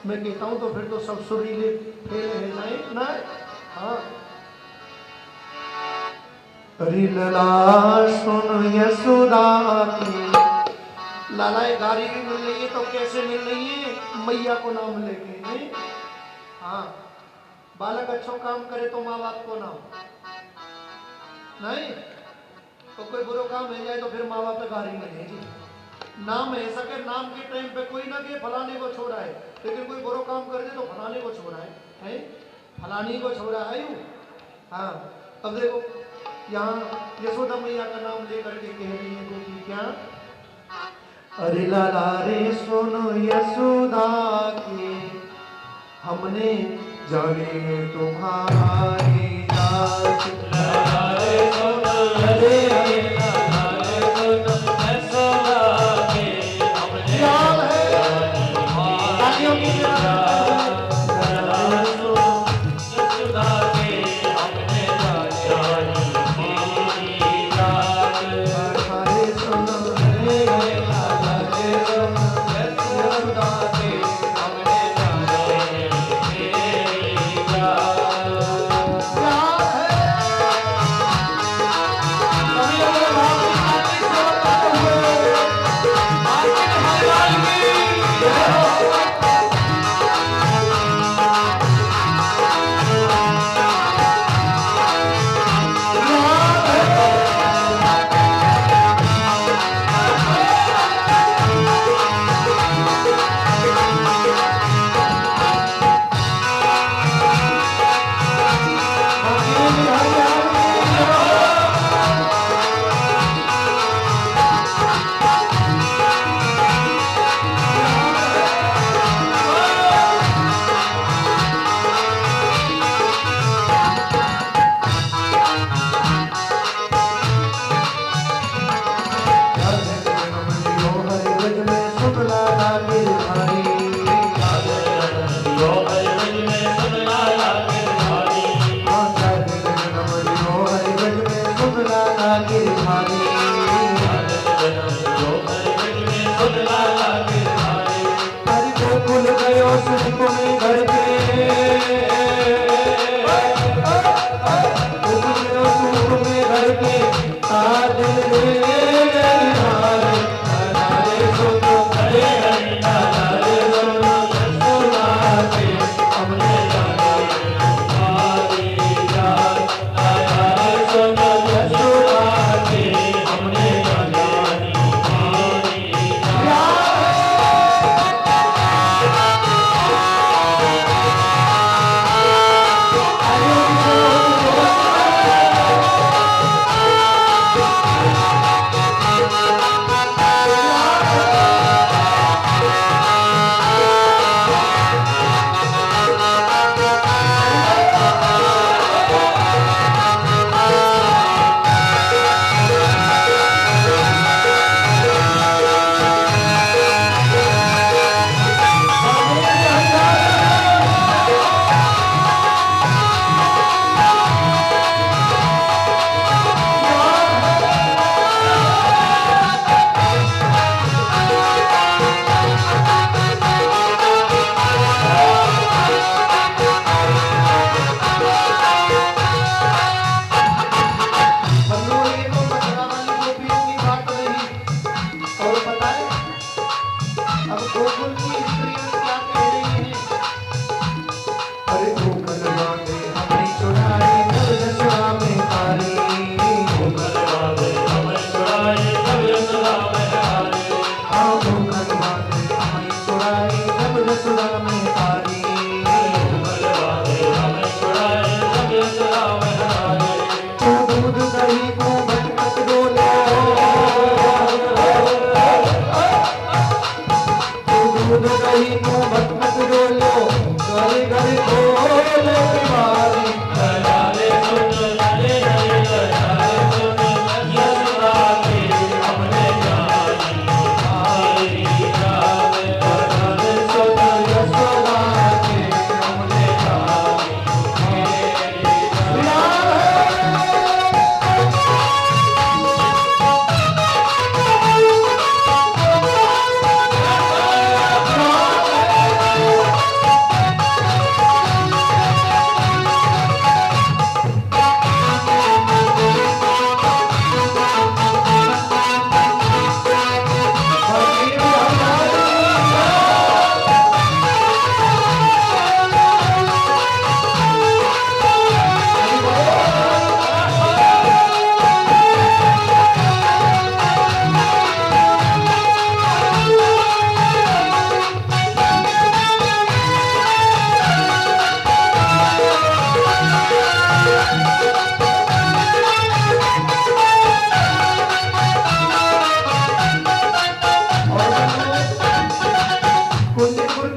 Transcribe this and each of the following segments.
मैं कहता हूँ तो फिर तो सब सुरीले फेल है जाए ना। हाँ लला सुन यशोदा की लालाए गाड़ी भी मिल रही है तो कैसे मिल रही है? मैया को नाम लेके नहीं। हाँ बालक अच्छा काम करे तो माँ बाप को नाम नहीं, तो कोई बुरा काम हो जाए तो फिर माँ बाप पे गाड़ी मिलेगी। नाम है सके नाम के टाइम पे कोई ना कि फलाने को छोड़ा है, लेकिन कोई बुरा काम कर दे तो फलाने को छोड़ा है फलानी को छोड़ा है यू। हाँ अब देखो यहाँ यशोदा मैया का नाम लेकर के कह रही है गोपी क्या? अरे लाला रे सुनो यशोदा की हमने जाने तुम्हारी जात। लाला रे सुनो अरे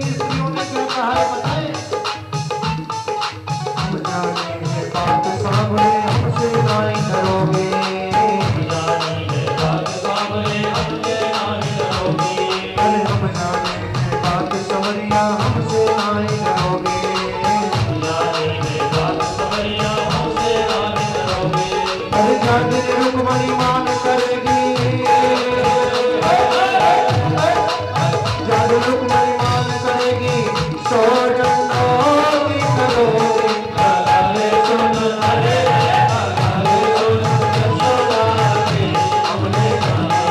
की स्त्रियों ने क्या कहा है बताएं। हम जाने है बात सामने हमसे नाई डरोगे, जानी है बात सामने हमसे नाई डरोगे। अरे हम जाने है बात समरिया हमसे नाई डरोगे, जानी है बात समरिया हमसे नाई डरोगे। अरे जाने रुक्मणी मान करेगी, जाने रुक्मणी मान करेगी, सौ डंडों की करोगे। लाले सुन अरे लाले सुन यशोदा के हमने जाने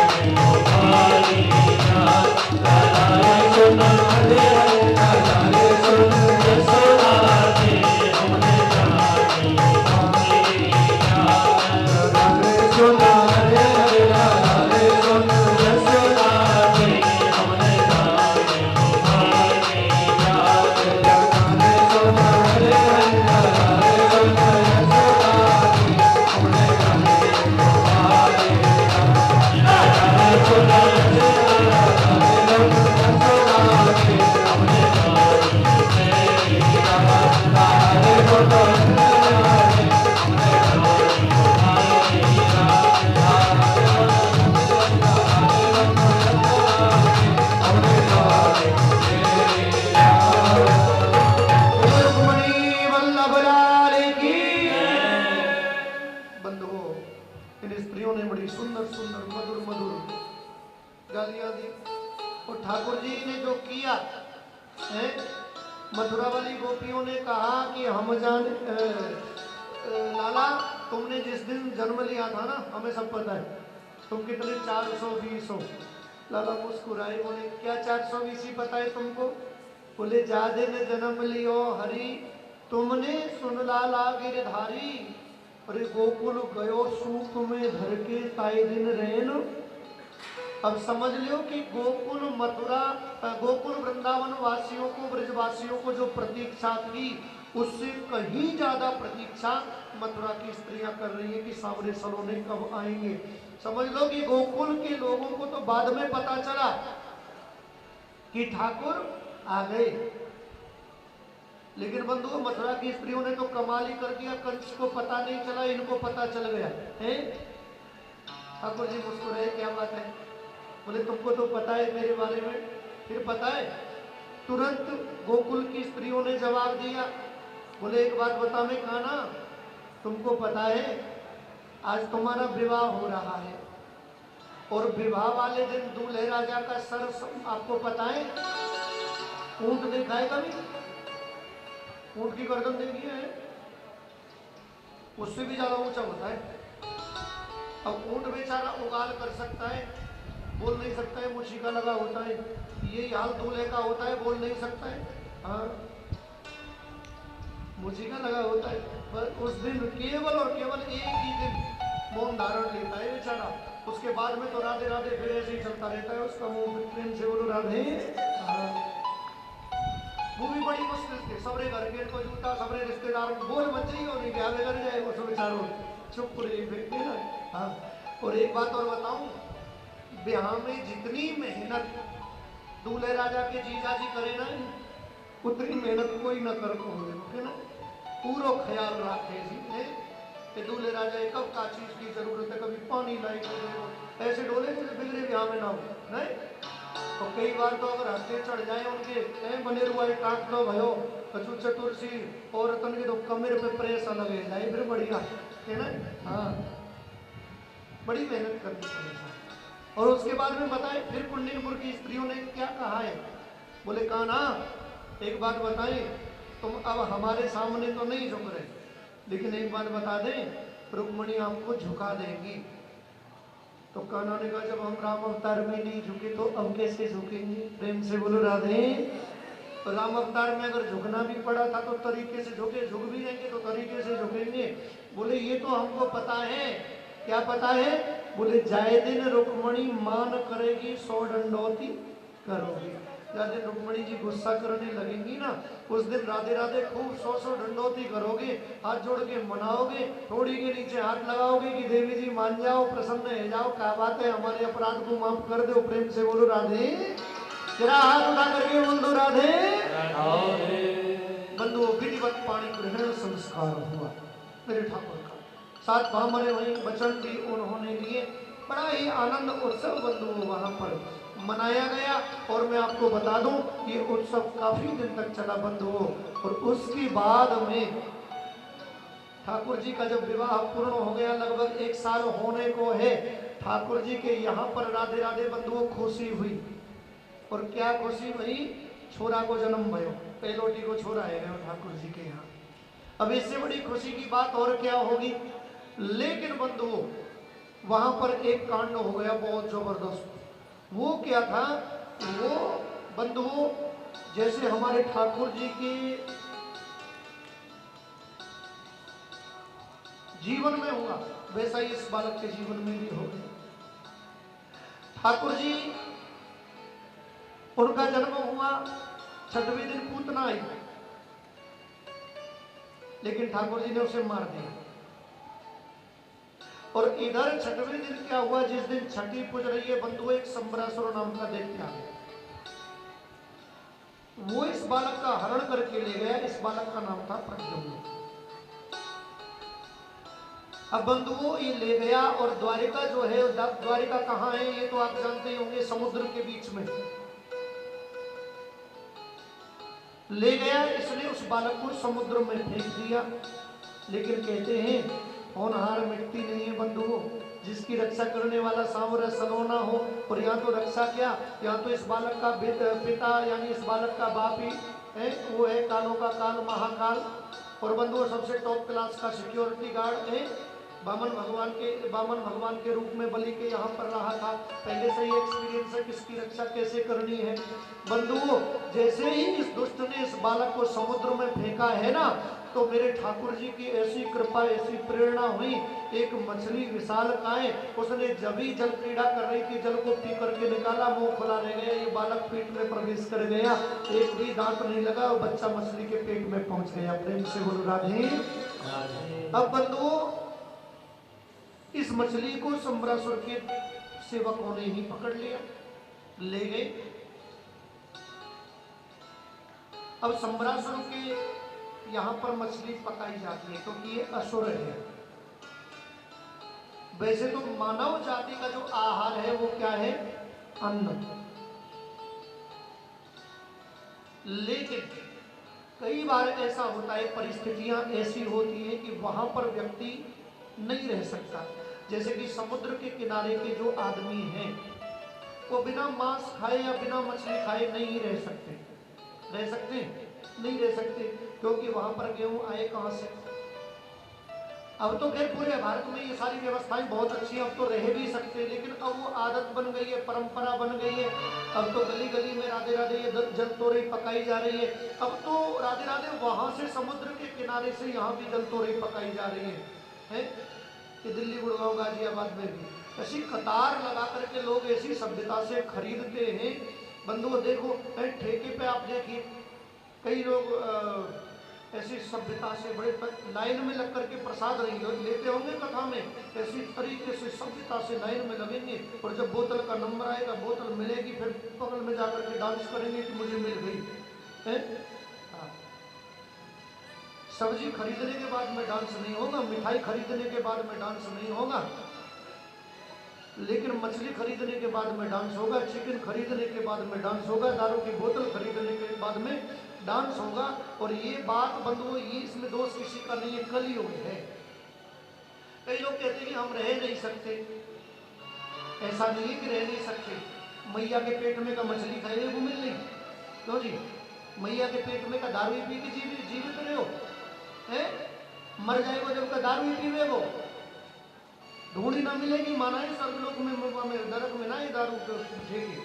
तुम्हारी जान। लाले सुन अरे लाले सुन यशोदा के हमने जाने तुम्हारी जान। लाले सुन अरे लाले सुन यशोदा के हमने जाने तुम्हारी जान। लाले सुन अरे लाले सुन यशोदा की हमने जाने तुम्हारे लाले सुन अरे लाले सुन यशोदा की हमने जाने तेरी लाले सुन अरे रुक्मणी वल्लभ लाल की। बंधुओं, इन स्त्रियों ने बड़ी सुंदर सुंदर मधुर मधुर गालियां दी और ठाकुर जी ने जो किया है, मथुरा वाली गोपियों ने कहा कि हम जाने लाला तुमने जिस दिन जन्म लिया था ना, हमें सब पता है, तुम कितने 420 हो। लाला मुस्कुराए, बोले क्या 420 ही पता है तुमको? बोले जा दिन जन्म लियो हरि, तुमने सुन लाला गिरधारी, अरे गोकुल गयो सूप में धर के ताई दिन रेन। अब समझ लो कि गोकुल मथुरा गोकुल वृंदावन वासियों को, ब्रजवासियों को जो प्रतीक्षा थी, उससे कहीं ज्यादा प्रतीक्षा मथुरा की स्त्रियां कर रही है कि सांवरे सलोने कब आएंगे। समझ लो कि गोकुल के लोगों को तो बाद में पता चला कि ठाकुर आ गए, लेकिन बंधुओं मथुरा की स्त्रियों ने तो कमाल ही कर दिया, कंस को पता नहीं चला, इनको पता चल गया है। ठाकुर जी मुस्कुराए, क्या बात है? बोले तुमको तो पता है मेरे बारे में, फिर पता है? तुरंत गोकुल की स्त्रियों ने जवाब दिया, बोले एक बात बता मैं कान्हा, तुमको पता है आज तुम्हारा विवाह हो रहा है, और विवाह वाले दिन दूल्हे राजा का सर आपको पता है ऊंट देखा है कभी? ऊंट की गर्दन देखी है? उससे भी ज्यादा ऊंचा होता है। अब ऊंट बेचारा उगाल कर सकता है, बोल नहीं सकता है, मुछिका लगा होता है, ये हाल दूल्हे का होता है, बोल नहीं सकता है, हाँ मुछिका लगा होता है। पर उस दिन केवल और केवल एक ही दिन मौन धारण लेता है बेचारा, उसके बाद में तो राधे राधे फिर ऐसे ही चलता रहता है उसका मुंह, प्रेम से बोलो राधे। वो भी बड़ी मुश्किल से सबरे घर के को जूता, सबरे रिश्तेदारों को बोल बच्चे ही नहीं क्या कर जाए, वो सब बेचारों चुप रही फेंकते ना। हाँ, और एक बात और बताऊं, ब्याह में जितनी मेहनत दूल्हे राजा के जीजा जी करे ना, उतनी मेहनत कोई न कर पाओगे ना। पूरा ख्याल रखे जी है कि दूल्हे राजा कब का चीज की जरूरत है, कभी पानी लाई तो ऐसे डोले मुझे बिगड़े ब्याह में ना हो नहीं। और कई बार तो अगर हंसते चढ़ जाए उनके बने हुआ टाक लो भयो कचू चतुर सी औरतन के तो कमर पे प्रेस लगे जाए, फिर बढ़िया है ना। हाँ, बड़ी मेहनत करनी पड़ेगी। और उसके बाद में बताए फिर कुंडीनपुर की स्त्रियों ने क्या कहा है, बोले कान्हा एक बात बताएं, तुम अब हमारे सामने तो नहीं झुक रहे, लेकिन एक बात बता दें, रुक्मणी आपको झुका देंगी। तो कान्हा ने कहा जब हम राम अवतार में नहीं झुके तो अब कैसे झुकेंगे? प्रेम से बोलो राधे। तो राम अवतार में अगर झुकना भी पड़ा था तो तरीके से झुके, झुक भी जाएंगे तो तरीके से झुकेंगे। बोले ये तो हमको पता है। क्या पता है? बोले जाए दिन रुक्मणी मान करेगी 100 दंडौती करोगी। जिस दिन रुक्मणी जी गुस्सा करने लगेंगी ना, उस दिन राधे राधे खूब 100 दंडौती करोगे, हाथ जोड़ के मनाओगे, थोड़ी के नीचे हाथ लगाओगे कि देवी जी मान जाओ, प्रसन्न हो जाओ, क्या बात है, हमारे अपराध को माफ कर दो। प्रेम से बोलो राधे। जरा हाथ उठा करके बोल दो राधे। मेरे ठाकुर का। 7 भामरे वहीं वचन भी उन्होंने लिए। बड़ा ही आनंद उत्सव बंधुओं वहां पर मनाया गया। और मैं आपको बता दूं ये उत्सव काफी दिन तक चला बंधुओं। और उसके बाद में ठाकुर जी का जब विवाह पूर्ण हो गया, लगभग 1 साल होने को है, ठाकुर जी के यहाँ पर राधे राधे बंधुओं खुशी हुई। और क्या खुशी हुई? छोरा को जन्म भयो, पहलोटी को छोरा है गयो ठाकुर जी के यहाँ। अब इससे बड़ी खुशी की बात और क्या होगी। लेकिन बंधुओं वहां पर एक कांड हो गया बहुत जबरदस्त। वो क्या था? वो बंधुओं जैसे हमारे ठाकुर जी के जीवन में हुआ वैसा ही इस बालक के जीवन में भी हो गया। ठाकुर जी उनका जन्म हुआ, 6वें दिन पूतना आई, लेकिन ठाकुर जी ने उसे मार दिया। और इधर 6वें दिन क्या हुआ? जिस दिन छठी पूज रही है बंधु, एक संबरासुर नाम का दैत्य आ गया। वो इस बालक का हरण करके ले गया। इस बालक का नाम था प्रद्युम्न। अब बंधुओं ये ले गया। और द्वारिका जो है, द्वारिका कहाँ है ये तो आप जानते ही होंगे, समुद्र के बीच में ले गया। इसने उस बालक को समुद्र में फेंक दिया। लेकिन कहते हैं होनहार मिटती नहीं है बंधुओं, जिसकी रक्षा करने वाला सांवरा सलोना हो। और यहाँ तो रक्षा क्या, यहाँ तो इस बालक का पिता यानी इस बालक का बाप ही है, वो है कालों का काल महाकाल। और बंधुओं सबसे टॉप क्लास का सिक्योरिटी गार्ड है। बामन भगवान के रूप में बलि के यहाँ पर रहा था। पहले से ही एक्सपीरियंस है किसकी रक्षा कैसे करनी है। बंधुओं जैसे ही इस दुष्ट ने इस बालक को समुद्र में फेंका है ना, तो मेरे ठाकुर जी की ऐसी कृपा ऐसी प्रेरणा हुई। एक मछली विशालकाय, उसने जब ही जल क्रीड़ा कर रही थी जल को पी करके निकाला, मुंह खुला रह गया, ये बालक पेट में प्रवेश कर गया, एक भी दांत नहीं लगा और बच्चा मछली के पेट में पहुंच गया। प्रेम से बोलो राधे। अब बंधुओं इस मछली को संबरासुर के सेवकों ने ही पकड़ लिया, ले गए। अब संबरासुर के यहाँ पर मछली पकाई जाती है क्योंकि ये असुर है। वैसे तो मानव जाति का जो आहार है वो क्या है? अन्न। लेकिन कई बार ऐसा होता है, परिस्थितियां ऐसी होती है कि वहां पर व्यक्ति नहीं रह सकता। जैसे कि समुद्र के किनारे के जो आदमी हैं वो बिना मांस खाए या बिना मछली खाए नहीं रह सकते। रह सकते नहीं रह सकते, क्योंकि वहां पर गेहूं आए कहां से? अब तो खैर पूरे भारत में ये सारी व्यवस्थाएं बहुत अच्छी हैं, अब तो रह भी सकते, लेकिन अब वो आदत बन गई है, परंपरा बन गई है। अब तो गली गली में राधे राधे ये जल तोरई पकाई जा रही है। अब तो राधे राधे वहां से समुद्र के किनारे से यहाँ भी जल तोरई पकाई जा रही है? कि दिल्ली गुड़गांव गाजियाबाद में भी ऐसी कतार लगा करके लोग ऐसी सभ्यता से खरीदते हैं। बंधुओं देखो ठेके पे आप देखिए, कई लोग ऐसी सभ्यता से बड़े लाइन में लग करके प्रसाद नहीं लेते होंगे कथा में, ऐसी तरीके से सभ्यता से लाइन में लगेंगे। और जब बोतल का नंबर आएगा, बोतल मिलेगी, फिर बगल में जाकर के डांस करेंगे कि मुझे मिल गई है। सब्जी खरीदने के बाद में डांस नहीं होगा, मिठाई खरीदने के बाद में डांस नहीं होगा, लेकिन मछली खरीदने के बाद में डांस होगा, चिकन खरीदने के बाद में डांस होगा, दारू की बोतल खरीदने के बाद में डांस होगा। और ये बात बंधुओं ये इसमें दोष किसी का नहीं है, कलयुग है। कई लोग कहते हैं कि हम रह नहीं सकते, ऐसा नहीं है कि रह नहीं सकते। मैया के पेट में का मछली खाए वो मिल नहीं, क्यों जी? मैया के पेट में का दारू पी के जीवित रहे हो है? मर जाएगा जब का दारू पीवे वो, ढूंढी ना मिलेगी। माना है सर्वलोक में नरक में ना ये दारू उठेगी,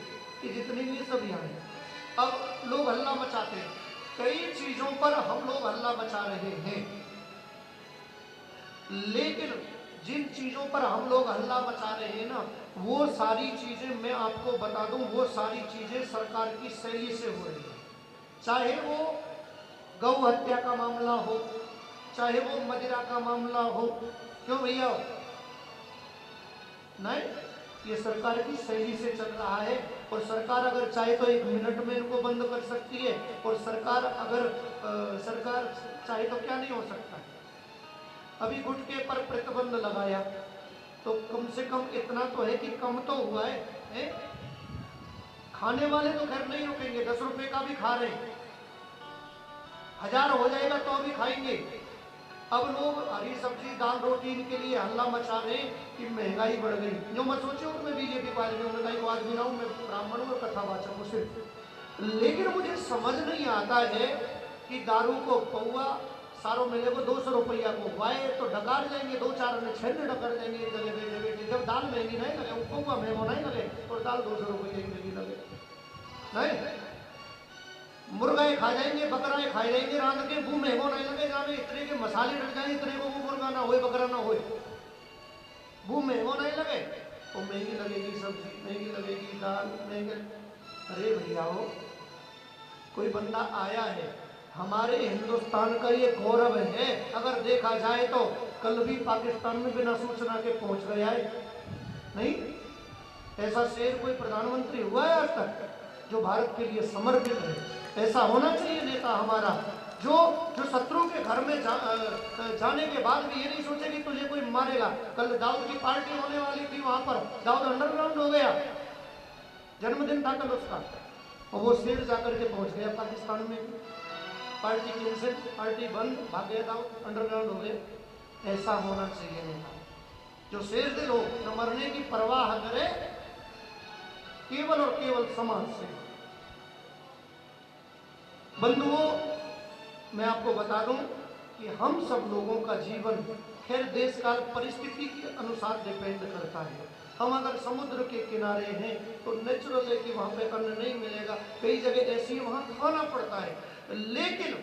कि जितनी भी सब यहाँ है। अब लोग हल्ला मचाते हैं, कई चीजों पर हम लोग हल्ला मचा रहे हैं, लेकिन जिन चीजों पर हम लोग हल्ला मचा रहे हैं ना, वो सारी चीजें मैं आपको बता दूं, वो सारी चीजें सरकार की शैली से हो रही है। चाहे वो गौ हत्या का मामला हो, चाहे वो मदिरा का मामला हो, क्यों भैया? नहीं, ये सरकार की शैली से चल रहा है। और सरकार अगर चाहे तो 1 मिनट में इनको बंद कर सकती है, और सरकार अगर सरकार चाहे तो क्या नहीं हो सकता। अभी गुटके पर प्रतिबंध लगाया, तो कम से कम इतना तो है कि कम तो हुआ है? खाने वाले तो खैर नहीं रुकेंगे, 10 रुपए का भी खा रहे हैं, 1000 हो जाएगा तो भी खाएंगे। अब लोग हरी सब्जी दाल रोटी इनके लिए हल्ला मचा रहे कि महंगाई बढ़ गई। जो मैं सोचूं मैं बीजेपी पार्टी में उन्होंने को आज भी रहा हूं, मैं ब्राह्मण हूं और कथावाचक हूं सिर्फ, लेकिन मुझे समझ नहीं आता है कि दारू को पौआ सारों मेले को 200 रुपया को वाए तो डकार जाएंगे, 2-4 ने 6 ने डकार जाएंगे एक जगह बैठे बैठे। जब दाल महंगी नहीं लगे, पौआ महंगा नहीं लगे और दाल 200 रुपये की लगे नहीं, मुर्गाए खा जाएंगे, बकराए खा जाएंगे रात के, वो महंगो नहीं लगे, जहाँ इतने के मसाले डट जाए, इतने को वो मुर्गा ना होए बकरा ना होए, वो महंगो नहीं लगे, तो महंगी लगेगी सब्जी, महंगी लगेगी दाल, महंगे। अरे भैया हो, कोई बंदा आया है, हमारे हिंदुस्तान का ये गौरव है, अगर देखा जाए तो कल भी पाकिस्तान में बिना सूचना के पहुंच गया है। नहीं, ऐसा शेर कोई प्रधानमंत्री हुआ है आज तक जो भारत के लिए समर्पित है? ऐसा होना चाहिए नेता हमारा, जो शत्रु के घर में जाने के बाद भी ये नहीं सोचे कि तुझे कोई मारेगा। कल दाऊद की पार्टी होने वाली थी, वहां पर दाऊद अंडरग्राउंड हो गया, जन्मदिन था कल उसका, और वो शेर जाकर के पहुंच गया पाकिस्तान में, पार्टी कैंसिल, पार्टी बंद, भाग गया दाऊद, अंडरग्राउंड हो गया। ऐसा होना चाहिए नेता, जो शेर दिल हो, न मरने की परवाह करे, केवल और केवल समाज से। बंधुओं, मैं आपको बता दूं कि हम सब लोगों का जीवन खैर देश काल परिस्थिति के अनुसार डिपेंड करता है। हम अगर समुद्र के किनारे हैं तो नेचुरल है कि वहाँ पे अन्न नहीं मिलेगा, कई जगह ऐसी वहाँ खाना पड़ता है। लेकिन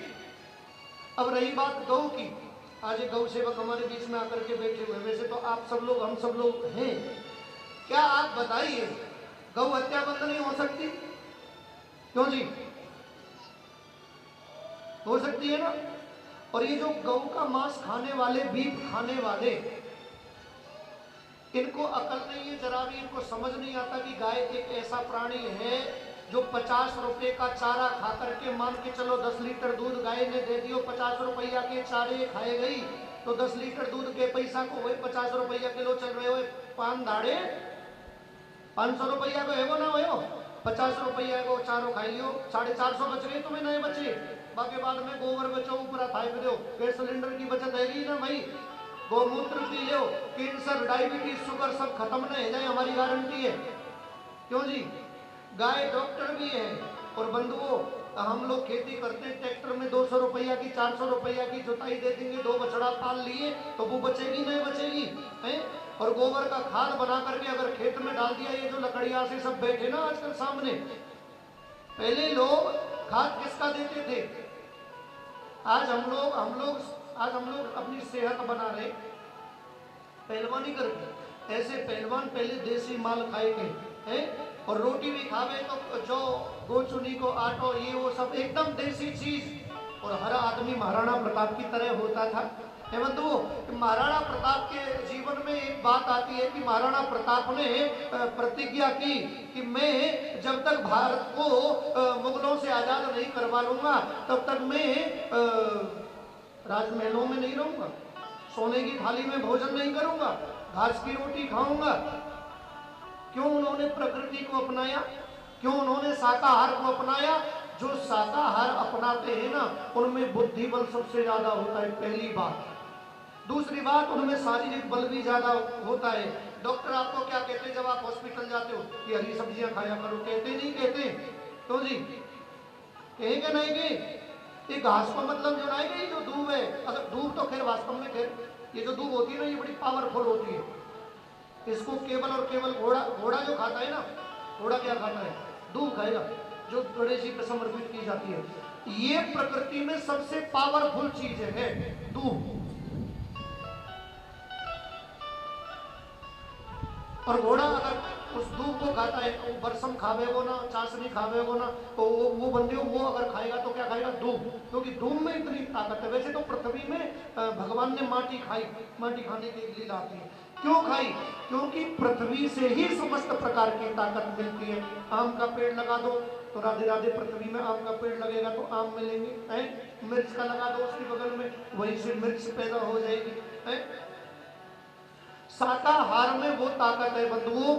अब रही बात गौ की, आज गौ सेवक हमारे बीच में आकर के बैठे हुए, वैसे तो आप सब लोग हम सब लोग हैं, क्या आप बताइए गौ हत्या बंद नहीं हो सकती? क्यों जी, हो सकती है ना। और ये जो गौ का मांस खाने वाले, बीफ खाने वाले, इनको अकल नहीं है जरा भी, इनको समझ नहीं आता कि गाय एक ऐसा प्राणी है जो 50 रुपए का चारा खा करके, मान के चलो 10 लीटर दूध गाय ने दे दियो, 50 रुपया के चारे खाए गई, तो 10 लीटर दूध के पैसा को वही 50 रुपया किलो चल रहे हो, पान दाड़े 500 रुपया को है वो ना हो, 50 रुपया को चारों खाई लियो, 450 बच गए तुम्हें, नहीं बचे, बाकी बाद में गोबर बचो ऊपर थाई दो, गैस सिलेंडर की बचत है ना भाई, गोमूत्र P low, cancer diabetes sugar सब खत्म नहीं जाए, हमारी गारंटी है। क्यों जी, गाय डॉक्टर भी है। और बंधुओं, हम लोग खेती करते हैं, ट्रैक्टर में 200 रुपया की 400 रुपया की जुताई दे देंगे, 2 बछड़ा पाल लिए तो वो बचेगी नहीं बचेगी है। और गोबर का खाद बना करके अगर खेत में डाल दिया, ये जो लकड़ियां से सब बैठे ना आजकल सामने, पहले लोग खाद किसका देते थे? आज हम लोग अपनी सेहत बना रहे, पहलवानी करके, ऐसे पहलवान पहले देसी माल खाएंगे हैं, और रोटी भी खावे तो जो गोचुनी को आटो ये वो सब एकदम देसी चीज, और हर आदमी महाराणा प्रताप की तरह होता था। बंधुओं, महाराणा प्रताप के जीवन में एक बात आती है कि महाराणा प्रताप ने प्रतिज्ञा की कि मैं जब तक भारत को मुगलों से आजाद नहीं करवा लूंगा तब तक मैं राजमहलों में नहीं रहूंगा, सोने की थाली में भोजन नहीं करूंगा, घास की रोटी खाऊंगा। क्यों उन्होंने प्रकृति को अपनाया? क्यों उन्होंने शाकाहार को अपनाया? जो शाकाहार अपनाते हैं ना, उनमें बुद्धि बल सबसे ज्यादा होता है, पहली बात। दूसरी बात, उनमें शारीरिक बल भी ज्यादा होता है। डॉक्टर आपको क्या कहते हैं जब आप हॉस्पिटल जाते हो कि हरी सब्जियां खाया करो? कहते नहीं कहते? तो जी कहेंगे नहीं कि ये घास का मतलब जो ना कि जो दूब है, अगर दूब तो खैर वास्तव में खैर ये जो दूब होती है ना, ये बड़ी पावरफुल होती है। इसको केवल और केवल घोड़ा जो खाता है ना, घोड़ा क्या खाता है? दूब खाएगा, जो गणेश जी पे समर्पित की जाती है। ये प्रकृति में सबसे पावरफुल चीज है दूब। और घोड़ा अगर उस दूब को खाता है तो बरसम खावे वो ना, चाशनी खावे वो ना, तो वो बंदे वो अगर खाएगा तो क्या खाएगा? दूब, क्योंकि दूब में इतनी ताकत है। वैसे तो पृथ्वी में भगवान ने माटी खाई, माटी खाने की लीला आती है। क्यों खाई? क्योंकि पृथ्वी से ही समस्त प्रकार की ताकत मिलती है। आम का पेड़ लगा दो, तो राधे राधे पृथ्वी में आम का पेड़ लगेगा तो आम मिलेंगे, हैं? मिर्च का लगा दो उसकी बगल में, वहीं से मिर्च पैदा हो जाएगी, हैं? शाकाहार में वो ताकत है बंधुओं,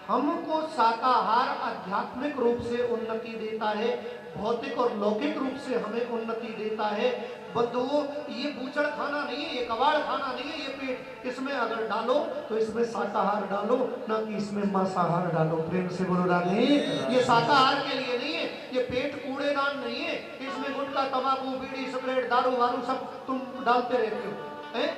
हमको शाकाहार आध्यात्मिक रूप से उन्नति देता है, भौतिक और लौकिक रूप से हमें उन्नति देता है बंधुओं। ये बूचड़ खाना नहीं है, ये कबाड़ खाना नहीं है, ये पेट, इसमें अगर डालो तो इसमें शाकाहार डालो, ना कि इसमें मांसाहार डालो। प्रेम से बोलो राधे। ये शाकाहार के लिए नहीं है, ये पेट कूड़ेदान नहीं है, इसमें गुटखा तंबाकू बीड़ी सिगरेट दारू वारू सब तुम डालते रहते हो, हैं?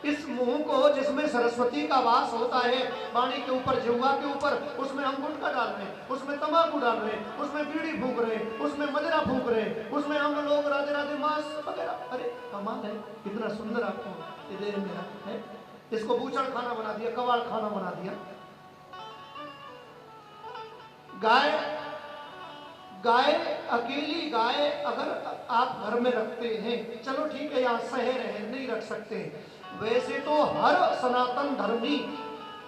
इस मुंह को जिसमें सरस्वती का वास होता है, वाणी के ऊपर जिह्वा के ऊपर, उसमें हम गुटखा डाल रहे हैं, उसमें तंबाकू डाल रहे हैं, उसमें बीड़ी फूंक रहे हैं, उसमें मदिरा फूंक रहे हैं, उसमें हम लोग राधे राधे मांस वगैरह। अरे कमाल है, कितना सुंदर आपको ये देह मेरा है। इसको बूचड़ खाना बना दिया, कबाड़ खाना बना दिया। गाय, गाय अकेली गाय अगर आप घर में रखते हैं, चलो ठीक है यहाँ शहर है नहीं रख सकते, वैसे तो हर सनातन धर्मी,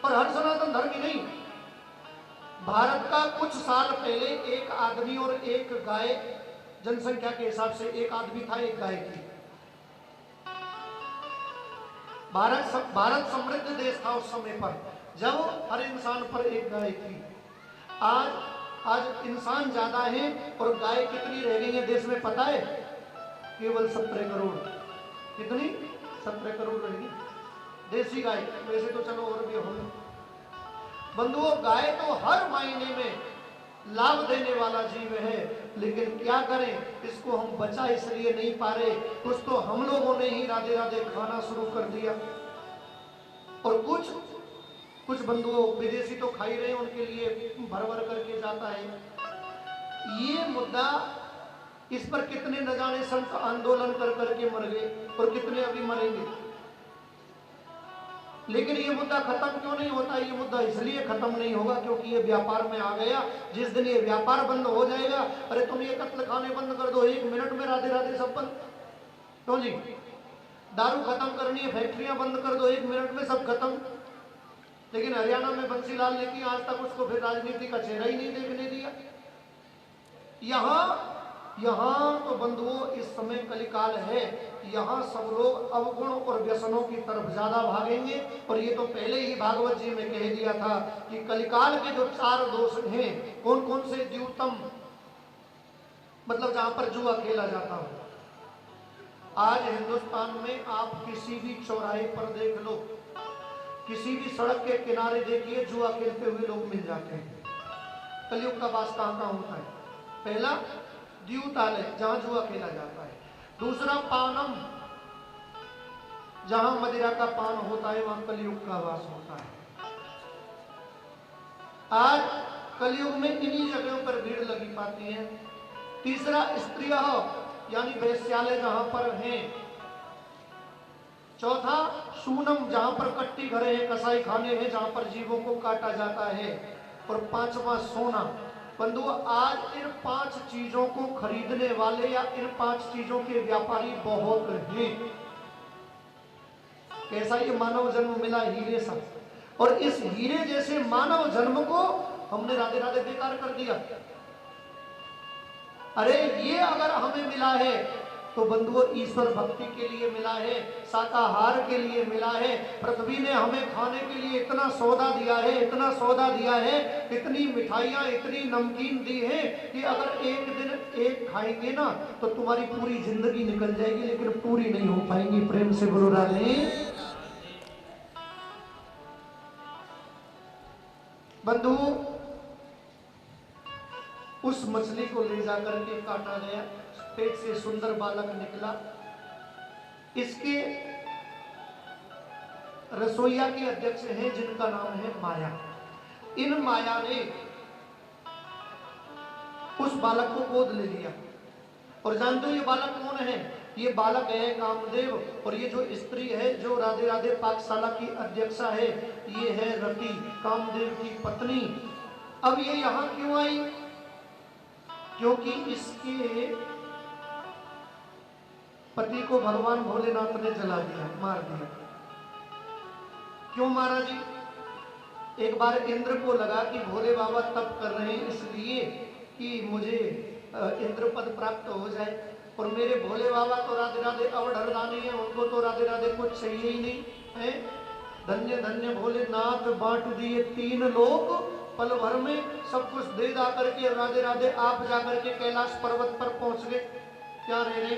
और हर सनातन धर्मी नहीं, भारत का कुछ साल पहले एक आदमी और एक गाय, जनसंख्या के हिसाब से एक आदमी था एक गाय थी। भारत समृद्ध देश था उस समय पर, जब हर इंसान पर एक गाय थी। आज इंसान ज्यादा है और गाय कितनी रह गई है देश में पता है? केवल 17 करोड़। कितनी? 17 करोड़ रहेगी देसी गाय। वैसे तो चलो और भी होंगे बंधुओं। गाय तो हर महीने में लाभ देने वाला जीव है, लेकिन क्या करें, इसको हम बचा इसलिए नहीं पा रहे, कुछ तो हम लोगों ने ही राधे राधे खाना शुरू कर दिया, और कुछ बंधुओं विदेशी तो खा ही रहे, उनके लिए भर भर करके जाता है। ये मुद्दा, इस पर कितने न जाने संत आंदोलन कर करके मर गए और कितने अभी मरेंगे, लेकिन ये मुद्दा खत्म क्यों नहीं होता? ये मुद्दा इसलिए खत्म नहीं होगा क्योंकि ये व्यापार में आ गया। जिस दिन ये व्यापार बंद हो जाएगा, अरे तुम ये कत्ल खाने बंद कर दो, 1 मिनट में राधे राधे सब बंद। क्यों जी? दारू खत्म करनी है, फैक्ट्रियां बंद कर दो, 1 मिनट में सब खत्म। लेकिन हरियाणा में बंसीलाल ने की, आज तक उसको फिर राजनीति का चेहरा ही नहीं देखने दिया। यहाँ तो बंधुओं इस समय कलिकाल है, यहाँ सब लोग अवगुण और व्यसनों की तरफ ज्यादा भागेंगे। और ये तो पहले ही भागवत जी में कह दिया था कि कलिकाल के जो 4 दोष हैं, कौन कौन से? द्यूतम, मतलब जहां पर जुआ खेला जाता हो। आज हिंदुस्तान में आप किसी भी चौराहे पर देख लो, किसी भी सड़क के किनारे देखिए, जुआ खेलते हुए लोग मिल जाते हैं। कलयुग का वास कहाँ होता है? पहला द्यूतालय, जहां जुआ खेला जाता है। दूसरा पानम, जहां मदिरा का पान होता है, वहां कलयुग का वास होता है। आज कलयुग में इन्हीं जगहों पर भीड़ लगी पाती है। तीसरा स्त्रियः, यानी वैश्यालय जहां पर हैं। चौथा शूनम, जहां पर कट्टी घरे हैं, कसाई खाने हैं, जहां पर जीवों को काटा जाता है। और 5वां सोना। बंधु, आज इन 5 चीजों को खरीदने वाले या इन 5 चीजों के व्यापारी बहुत हैं। कैसा ये मानव जन्म मिला हीरे सा, और इस हीरे जैसे मानव जन्म को हमने राधे राधे बेकार कर दिया। अरे ये अगर हमें मिला है तो बंधुओं ईश्वर भक्ति के लिए मिला है, शाकाहार के लिए मिला है। पृथ्वी ने हमें खाने के लिए इतना सौदा दिया है, इतना सौदा दिया है, इतनी मिठाइयाँ, इतनी नमकीन दी है कि अगर एक दिन एक खाएंगे ना तो तुम्हारी पूरी जिंदगी निकल जाएगी, लेकिन पूरी नहीं हो पाएंगी। प्रेम से बोलो राधे। बंधु, उस मछली को ले जाकर के काटा गया, पेट से सुंदर बालक निकला। इसके रसोईया के अध्यक्ष हैं जिनका नाम है माया। इन माया ने उस बालक को गोद ले लिया। और जानते हो ये बालक कौन है? ये बालक है कामदेव, और ये जो स्त्री है जो राधे राधे पाकशाला की अध्यक्षा है, ये है रति, कामदेव की पत्नी। अब ये यहां क्यों आई? क्योंकि इसके पति को भगवान भोलेनाथ ने जला दिया, मार दिया। क्यों मारा जी? एक बार इंद्र को लगा कि भोले बाबा तप कर रहे हैं, इसलिए कि मुझे इंद्र पद प्राप्त हो जाए, और मेरे भोले बाबा तो राधे राधे अवधरदानी है, उनको तो राधे राधे कुछ चाहिए ही नहीं है। धन्य धन्य भोलेनाथ बांट दिए 3 लोक, पल भर में सब कुछ दे दा करके राधे राधे आप जाकर के कैलाश पर्वत पर पहुंच गए। क्या रह रहे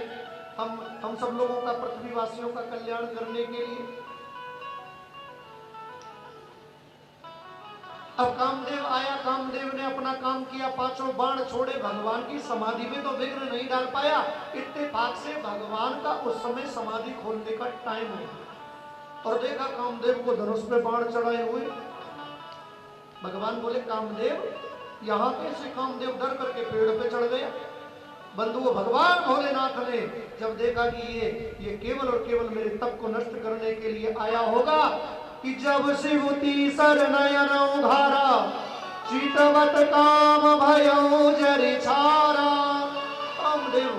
हम सब लोगों का, पृथ्वीवासियों का कल्याण करने के लिए। अब कामदेव आया, कामदेव ने अपना काम किया, 5 बाण छोड़े, भगवान की समाधि में तो विघ्न नहीं डाल पाया। इत्तेफाक से भगवान का उस समय समाधि खोलने का टाइम हो, और देखा कामदेव को धनुष पे बाण चढ़ाए हुए। भगवान बोले कामदेव यहाँ कैसे? कामदेव डर करके पेड़ पे चढ़ गया। बंधुओं, भगवान भोलेनाथ ने जब देखा कि ये केवल और केवल मेरे तप को नष्ट करने के लिए आया होगा, कि जब शिवती सरनयन उघारा, चितवत काम भयो जरि छारा। कामदेव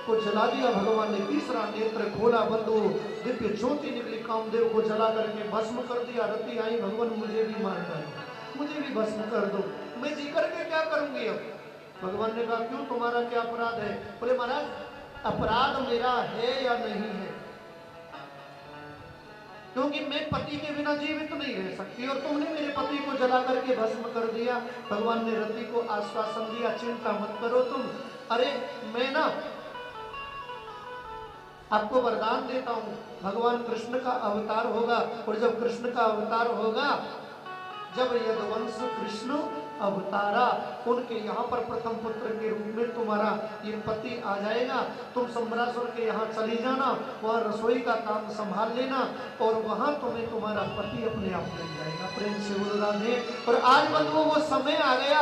को जला दिया भगवान ने, तीसरा नेत्र खोला, बंधु दिव्य ज्योति निकली, कामदेव को जला करके भस्म कर दिया। रति आई, भगवान मुझे भी मार दो, मुझे भी भस्म कर दो, मैं जी करके क्या करूंगी अब? भगवान ने कहा क्यों, तुम्हारा क्या अपराध है? बोले महाराज अपराध मेरा है या नहीं है, क्योंकि मैं पति के बिना जीवित नहीं रह सकती, और तुमने मेरे पति को जला करके भस्म कर दिया। भगवान ने रति को आश्वासन दिया, चिंता मत करो तुम, अरे मैं ना आपको वरदान देता हूं, भगवान कृष्ण का अवतार होगा, और जब कृष्ण का अवतार होगा, जब यदुवंश कृष्ण अवतारा, उनके यहाँ पर प्रथम पुत्र के रूप में तुम्हारा ये पति आ जाएगा। तुम सम्रासुर के यहाँ चली जाना, वहाँ रसोई का काम संभाल लेना, और वहाँ तुम्हें तुम्हारा पति अपने आप मिल जाएगा। प्रेम से बोल राधे। और आज बंधुओं वो समय आ गया,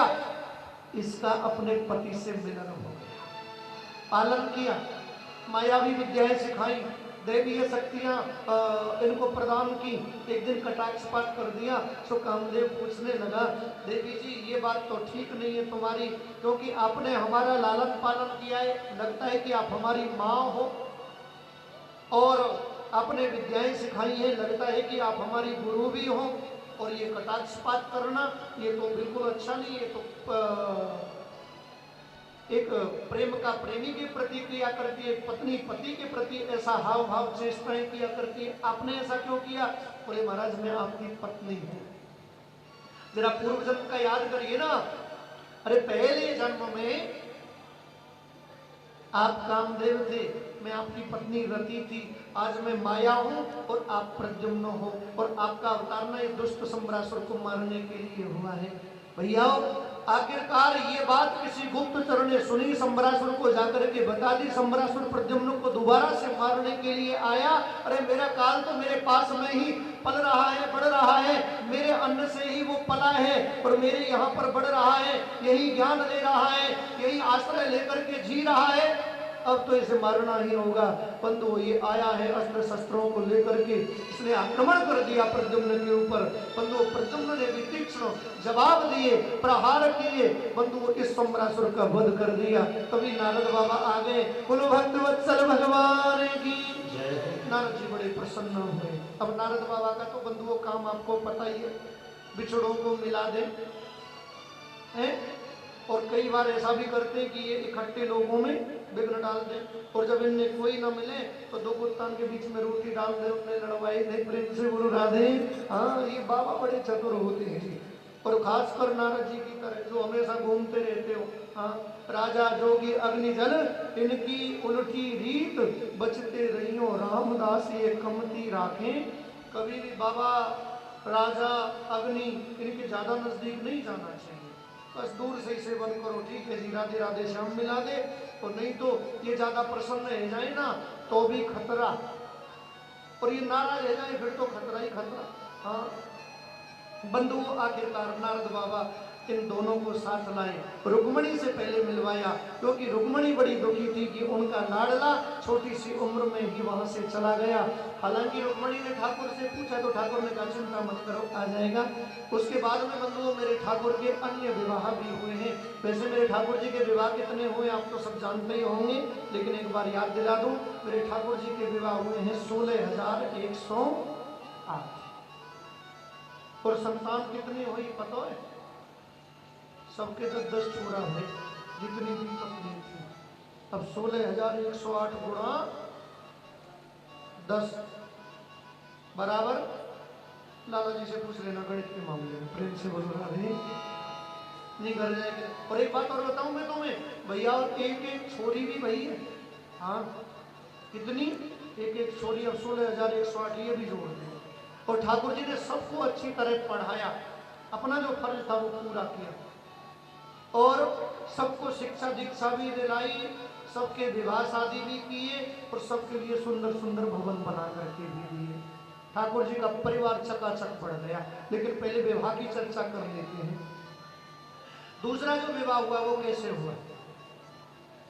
इसका अपने पति से मिलन हो गया। पालन किया, मायावी विद्याएं सिखाई, दैवीय शक्तियां इनको प्रदान की। एक दिन कटाक्षपात कर दिया, तो कामदेव पूछने लगा, देवी जी ये बात तो ठीक नहीं है तुम्हारी, क्योंकि आपने हमारा लालन पालन किया है, लगता है कि आप हमारी माँ हो, और आपने विद्याएं सिखाई हैं, लगता है कि आप हमारी गुरु भी हो, और ये कटाक्षपात करना ये तो बिल्कुल अच्छा नहीं है। तो एक प्रेम का प्रेमी के प्रति किया करती है, पत्नी पति के प्रति ऐसा हाव भाव चेष्टाएं किया करती है, आपने ऐसा क्यों किया? बोले महाराज मैं आपकी पत्नी हूं, जरा पूर्व जन्म का याद करिए ना। अरे पहले जन्म में आप कामदेव थे, मैं आपकी पत्नी रति थी, आज मैं माया हूं और आप प्रद्युम्न हो, और आपका अवतारना ये दुष्ट सम्रासुर को मारने के लिए हुआ है। भैया आखिरकार ये बात किसी गुप्तचर ने सुनी, सम्रासुर को जाकर के बता दी। सम्रासुर प्रद्युम्न को दोबारा से मारने के लिए आया। अरे मेरा काल तो मेरे पास में ही पल रहा है, बढ़ रहा है, मेरे अन्न से ही वो पला है और मेरे यहाँ पर बढ़ रहा है, यही ज्ञान ले रहा है, यही आश्रय लेकर के जी रहा है, अब तो इसे मारना ही होगा। बंधु ये आया है अस्त्र शस्त्रों को लेकर के, इसने आक्रमण कर दिया प्रद्युम्न के ऊपर। बंधु प्रद्युम्न ने भी तीक्ष्ण जवाब दिए, प्रहार किए, बंधु इस सम्रासुर का वध कर दिया। तभी नारद बाबा आ गए, बोलो भक्तवत्सल भगवान की जय। नारद जी बड़े प्रसन्न हुए। अब नारद बाबा का तो बंधुओं काम आपको पता ही है, बिछड़ों को मिला दे हैं, और कई बार ऐसा भी करते कि ये इकट्ठे लोगों में विघ्न डाल दे, और जब इनमें कोई ना मिले तो दो कुत्तान के बीच में रोटी डाल दे, उन्हें लड़वाई नहीं। प्रेम से बोलो राधे। हाँ ये बाबा बड़े चतुर होते हैं जी, और खासकर नारद जी की तरह जो हमेशा घूमते रहते हो। हाँ राजा जोगी अग्नि जल इनकी उल्टी रीत, बचते रहियो रामदास ये कमती राखें। कभी भी बाबा राजा अग्नि इनके ज्यादा नजदीक नहीं जाना चाहिए, बस दूर से ही सेवन करो, ठीक है जी, राधे राधे श्याम मिला दे। और नहीं तो ये ज्यादा प्रसन्न रह जाए ना तो भी खतरा, और ये नाराज रह जाए फिर तो खतरा ही खतरा। हाँ बंधु आखिरकार नारद बाबा इन दोनों को साथ लाए, रुक्मणी से पहले मिलवाया, क्योंकि रुक्मणी बड़ी दुखी थी कि उनका लाडला छोटी सी उम्र में ही वहां से चला गया। हालांकि रुक्मणी ने ठाकुर से पूछा तो ठाकुर ने कहा चिंता मत करो आ जाएगा। उसके बाद में बंधुओं मेरे ठाकुर के अन्य विवाह भी हुए हैं। वैसे मेरे ठाकुर जी के विवाह कितने हुए आप तो सब जानते ही होंगे, लेकिन एक बार याद दिला दूं, मेरे ठाकुर जी के विवाह हुए हैं 16,108, और संतान कितनी हुई पता है? सबके 10-10 छोरा हुए। जितनी भी पत्नी थी। अब 16,108 गुणा 10 बराबर, लाला जी से पूछ लेना गणित के मामले में, प्रेम से बोलो राधे नहीं कर जाएंगे। और एक बात और बताऊं मैं तुम्हें भैया, और एक एक छोरी भी वही है। हाँ कितनी, एक एक छोरी। अब 16,108 ये भी जोड़ दें। और ठाकुर जी ने सबको अच्छी तरह पढ़ाया, अपना जो फर्ज था वो पूरा किया, और सबको शिक्षा दीक्षा भी दिलाई, सबके विवाह शादी भी किए, और सबके लिए सुंदर सुंदर भवन बना करके भी दिए। ठाकुर जी का परिवार चकाचक बढ़ गया। लेकिन पहले विवाह की चर्चा कर लेते हैं। दूसरा जो विवाह हुआ वो कैसे हुआ?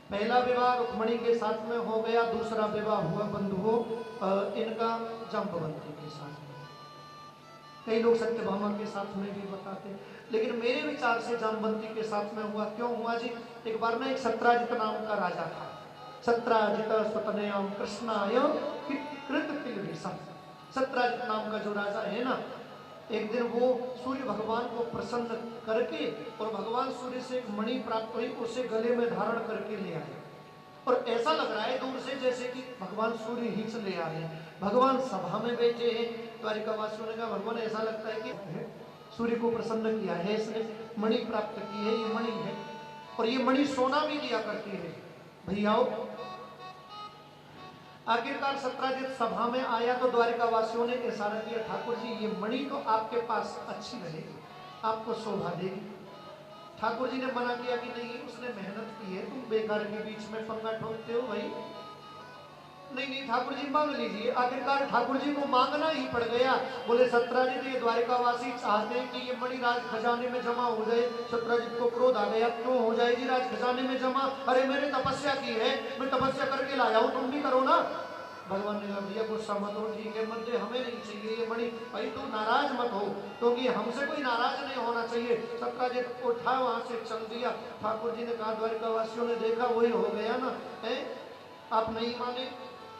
पहला विवाह रुक्मणी के साथ में हो गया, दूसरा विवाह हुआ बंधुओं इनका जाम्बवंती के साथ में। कई लोग सत्यभामा के साथ में भी बताते, लेकिन मेरे विचार से जाम्बवंती के साथ में हुआ। क्यों हुआ जी? एक बार ना एक सत्राजित नाम का राजा था। सत्राजित स्वतनयाम कृष्णाय कृत किलबिषम। सत्राजित नाम का जो राजा है ना, एक दिन वो सूर्य भगवान को प्रसन्न करके, और भगवान सूर्य से एक मणि प्राप्त हुई, उसे गले में धारण करके ले आए। और ऐसा लग रहा है दूर से जैसे कि भगवान सूर्य ही से ले आ रहे हैं। भगवान सभा में बैठे हैं। द्वारिका वासियों ने कहा भगवान ऐसा लगता है कि सूर्य को प्रसन्न किया है, इसने मणि प्राप्त की है, ये मणि है, और ये मणि सोना भी दिया करती है। भैयाओ, आखिरकार सत्राजित सभा में आया तो द्वारिका वासियों ने इशारा किया, ठाकुर जी ये मणि तो आपके पास अच्छी रहेगी, आपको शोभा देगी। ठाकुर जी ने मना किया कि नहीं, उसने मेहनत की है, तुम बेकार के बीच में पंगा ठोकते हो भाई। नहीं नहीं ठाकुर जी मांग लीजिए। आखिरकार ठाकुर जी को मांगना ही पड़ गया। बोले सत्राजित ये द्वारिकावासी चाहते हैं कि ये मणि राज खजाने में जमा हो जाए। सत्राजित को क्रोध आ गया, क्यों हो जाएगी राज खजाने में जमा? अरे मैंने तपस्या की है, मैं तपस्या करके लाया हूँ, तुम भी करो ना। भगवान ने कहा भैया गुस्सा मत हो, ठीक है, मध्य हमें नहीं चाहिए ये मणि, भाई तू नाराज मत हो, क्योंकि हमसे कोई नाराज नहीं होना चाहिए। सत्राजित उठा वहां से चल दिया। ठाकुर जी ने कहा द्वारिकावासियों ने देखा वही हो गया ना, है आप नहीं माने।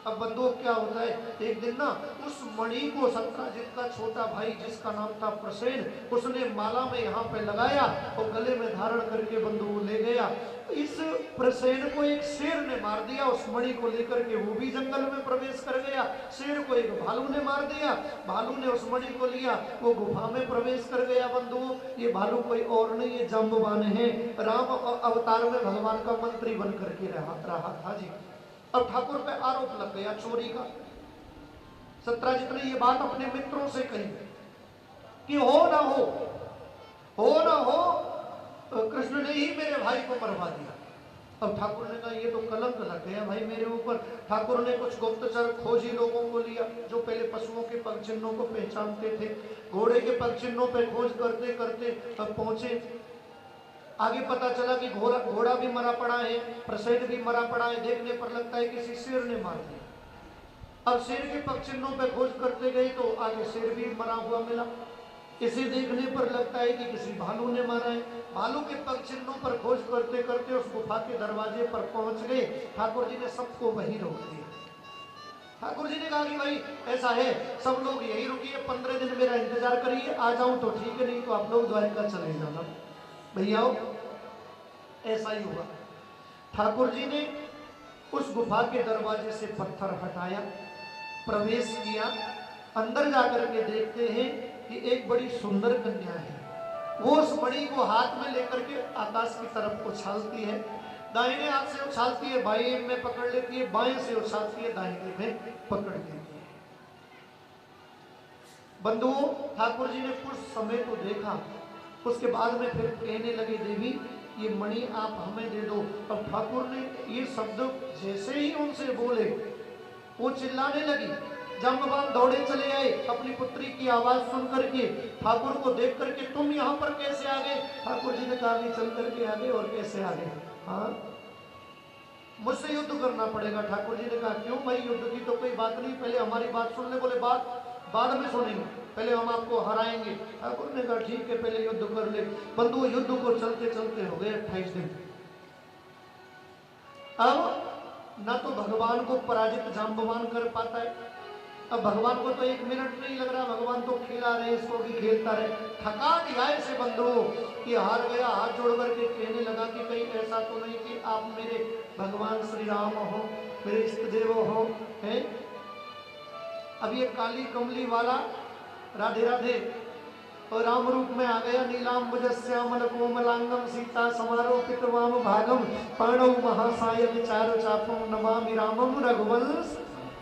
अब बंदूक क्या होता है, एक दिन ना उस मणि को सत्राजित का छोटा भाई जिसका नाम था प्रसेन, उसने माला में यहाँ पे लगाया और गले में धारण करके बंदूक ले गया। इस प्रसेन को एक शेर ने मार दिया, उस मणि को लेकर के वो भी जंगल में प्रवेश कर गया। शेर को एक भालू ने मार दिया, भालू ने उस मणि को लिया, वो गुफा में प्रवेश कर गया। बंधुओं ये भालू कोई और नहीं, ये जाम्बवान है, राम अवतार में भगवान का मंत्री बन करके रहा था जी। अब ठाकुर पे आरोप लग गया चोरी का। सत्राजित ने ये बात अपने मित्रों से कही कि हो ना हो कृष्ण ने ही मेरे भाई को मरवा दिया। अब ठाकुर ने कहा ये तो कलंक लग गया भाई मेरे ऊपर। ठाकुर ने कुछ गुप्तचर खोजी लोगों को लिया जो पहले पशुओं के पग चिन्हों को पहचानते थे। घोड़े के पग चिन्हों पे खोज करते करते अब पहुंचे। आगे पता चला कि घोड़ा भी मरा पड़ा है, प्रसेन भी मरा पड़ा है। देखने पर लगता है किसी शेर ने मार दिया। अब शेर के पग चिन्हों पे खोज करते गए तो आगे शेर भी मरा हुआ मिला। इसे देखने पर लगता है कि किसी भालू ने मारा है। भालू के पग चिन्हों पर खोज करते करते उस गुफा के दरवाजे पर पहुंच गए। ठाकुर जी ने सबको वहीं रोक दिया। ठाकुर जी ने कहा कि भाई ऐसा है, सब लोग यही रुकिए, 15 दिन मेरा इंतजार करिए, आ जाऊं तो ठीक है, नहीं तो आप लोग द्वारिका चले जाना। भैया ऐसा ही हुआ। ठाकुर जी ने उस गुफा के दरवाजे से पत्थर हटाया, प्रवेश किया। अंदर जाकर के देखते हैं कि एक बड़ी सुंदर कन्या है। वो उस मणि को हाथ में लेकर के आकाश की तरफ उछालती है। दाहिने हाथ से उछालती है, बाएं में पकड़ लेती है, बाएं से उछालती है, दाहिने में पकड़ लेती है। बंधुओं ठाकुर जी ने कुछ समय तो देखा, उसके बाद में फिर कहने लगे देवी ये मणि आप हमें दे दो। अब ठाकुर ने ये शब्द जैसे ही उनसे बोले वो चिल्लाने लगी। जाम्बवान दौड़े चले आए अपनी पुत्री की आवाज सुन करके, ठाकुर को देख करके तुम यहाँ पर कैसे आ गए? ठाकुर जी ने कहा कि चल करके आ गए, और कैसे आ गए? हाँ मुझसे युद्ध करना पड़ेगा। ठाकुर जी ने कहा क्यों भाई, युद्ध की तो कोई बात नहीं, पहले हमारी बात सुन ले। बोले बात बाद में सुनेंगे, पहले हम आपको हराएंगे। ठाकुर ने कहा ठीक है पहले युद्ध कर ले। बंधु युद्ध को चलते चलते हो गए 28 दिन। अब ना तो भगवान को पराजित जाम्बवान कर पाता है, अब भगवान को तो 1 मिनट नहीं लग रहा, भगवान तो खिला रहे इसको कि खेलता रहे। थका दिया इसे बंधुओं कि हार गया, हाथ जोड़ करके कहने लगा कि कहीं ऐसा तो नहीं कि आप मेरे भगवान श्री राम हो, मेरे इष्ट देव हो, हैं? अब ये काली कमली वाला राधे राधे और राम रूप में आ गया। नीलांबुजस्यामल कोमलांगम सीता समारोपित वाम भागम पाणौ महासायक चारु चापम नमामि रामम रघुवंश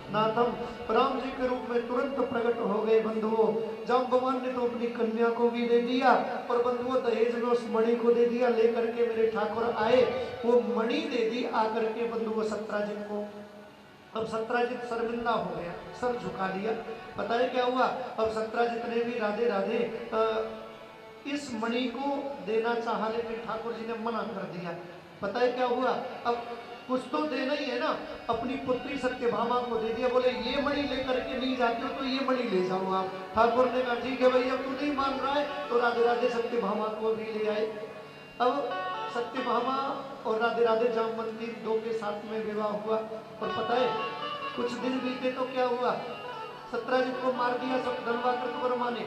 नाथम। राम जी के रूप में तुरंत प्रकट हो गए बंधुओं। जाम्बवान ने तो अपनी कन्या को भी दे दिया और बंधुओं दहेज में उस मणि को दे दिया। लेकर के मेरे ठाकुर आए, वो मणि दे दी आकर के बंधुओं सत्राजित को। अब सत्राजित शर्मिंदा हो गया, सर झुका लिया। पता है क्या हुआ? अब सत्राजित ने भी राधे राधे इस मणि को देना चाहा, लेकिन ठाकुर जी ने मना कर दिया। पता है क्या हुआ? अब कुछ तो देना ही है ना, अपनी पुत्री सत्यभामा को दे दिया। बोले ये मणि लेकर के नहीं जाते हो तो ये मणि ले जाओ आप। ठाकुर ने कहा ठीक है भाई, अब तू नहीं मान रहा है तो राधे राधे सत्यभामा को भी ले आए। अब सत्यभामा और राधे राधे जामवंती दो के साथ में विवाह हुआ। और पता है कुछ दिन बीते तो क्या हुआ? सत्राजित को मार दिया सप्तधनवा कृतवर्मा ने,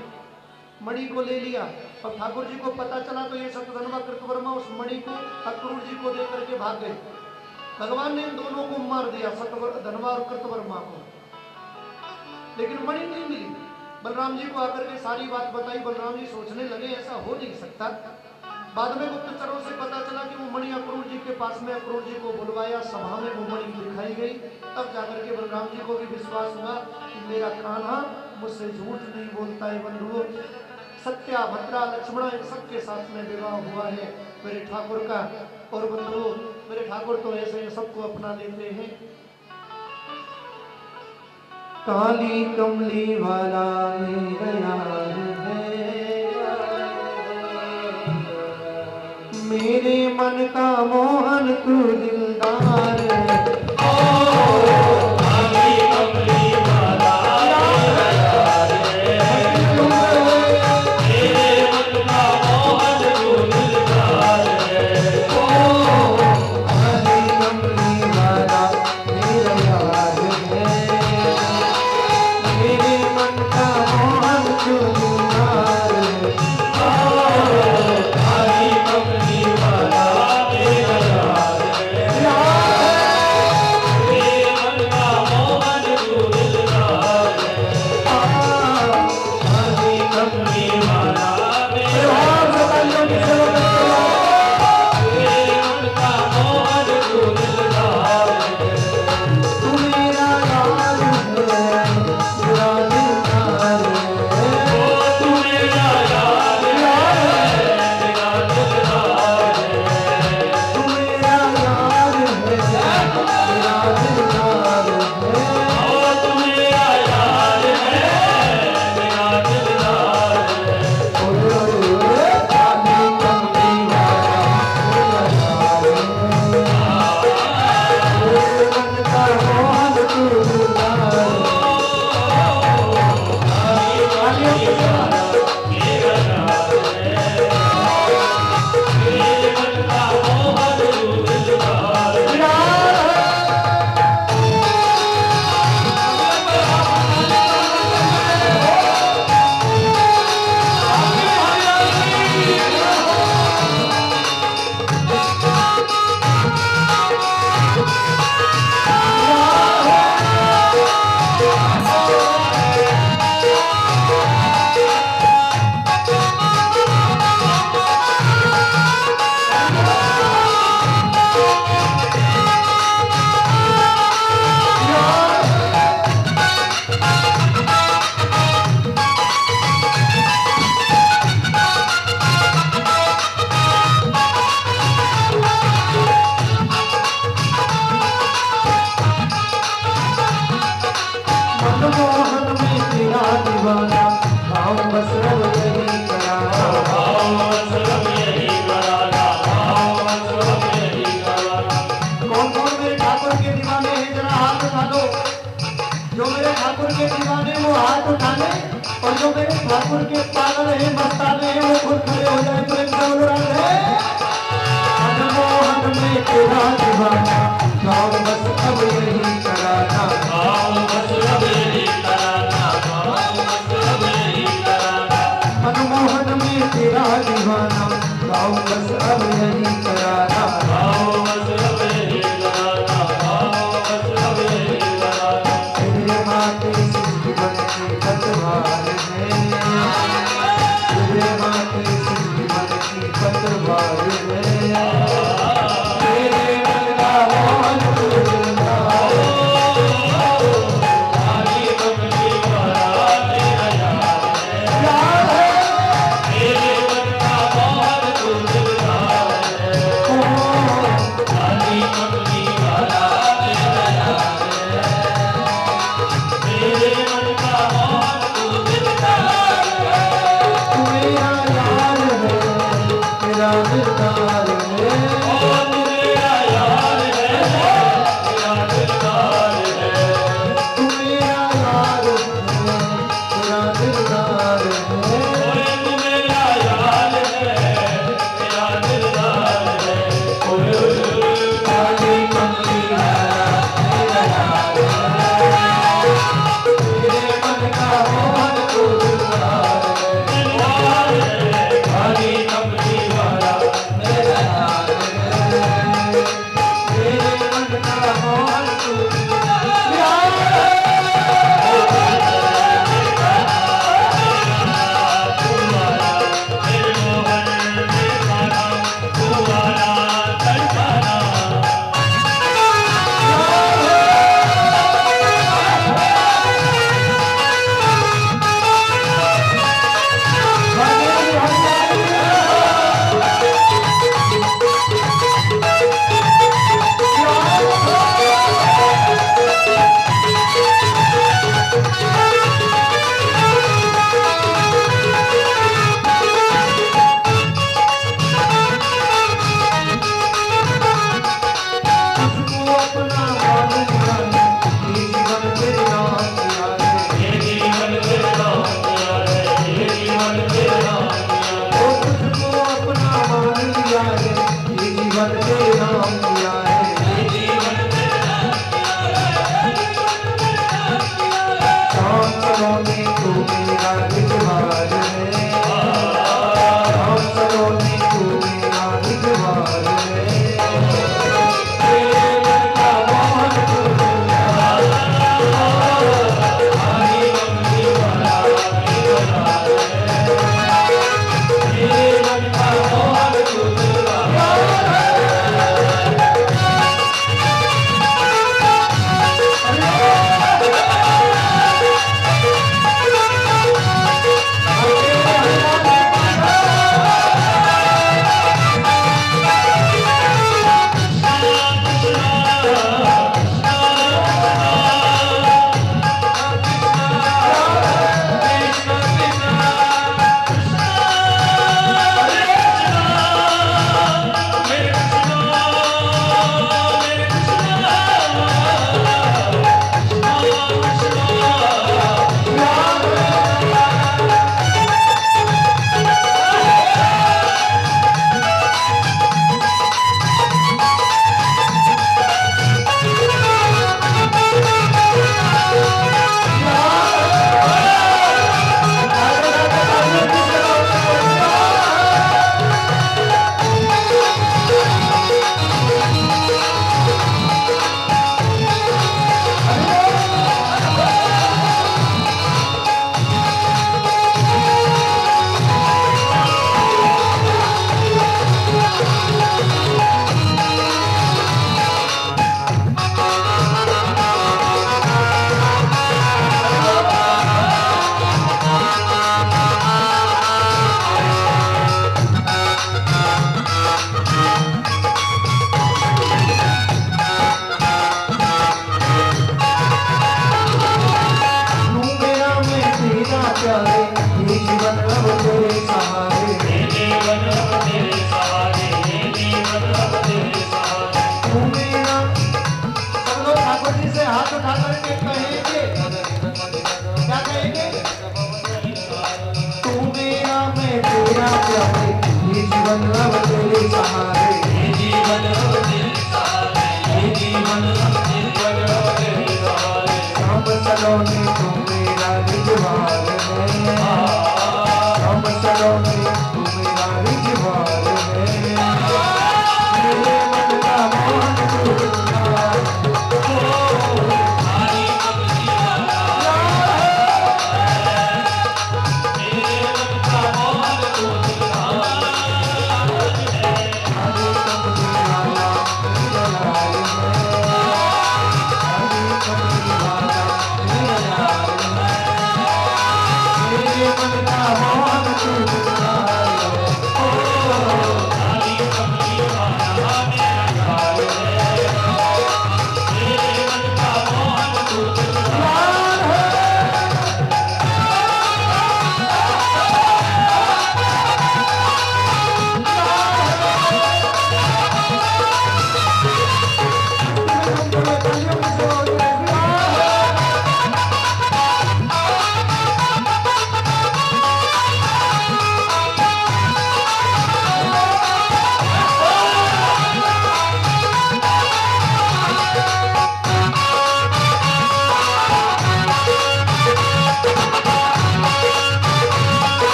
मणि को ले लिया। और ठाकुर जी को पता चला तो ये सप्तधनवा कृतवर्मा उस मणि को अक्रूर जी को दे करके भाग गए। भगवान ने इन दोनों को मार दिया, सप्तधनवा और कृतवर्मा को, लेकिन मणि नहीं मिली। बलराम जी को आकर के सारी बात बताई। बलराम जी सोचने लगे ऐसा हो नहीं सकता। बाद में गुप्तचरों से पता चला कि वो मणि अक्रूर जी के पास में, अक्रूर जी को बुलवाया, सभा में वो मणि दिखाई गई। तब जाकर के बलराम जी को भी विश्वास हुआ कि मेरा कान्हा मुझसे झूठ नहीं बोलता है। बंधुओं सत्या भद्रा लक्ष्मणा इन सबके साथ में विवाह हुआ है मेरे ठाकुर का। और बंधुओं मेरे ठाकुर तो ऐसे सबको अपना लेते हैं। काली कमली वाला मेरा यार है, मेरे मन का मोहन तू दिलदार है। और जो मेरे ठाकुर के पागल है मस्ताने हैं वो खुद खड़े हो जाए तो एक बोल रहा है मनमोहन में तेरा दीवाना गाँव बस अब यही कराना, गाँव बस अब यही कराना। हाथ उठा करके कहेंगे, क्या कहेंगे? तू मेरा मैं तेरा प्यारे, ये जीवन अब तेरे सहारे, ये जीवन अब तेरे सहारे, ये जीवन अब तेरे सहारे। शाम सलोने तू मेरा रिजवार है, शाम सलोने तू मेरा रिजवार है। मेरे मन का मोहन तू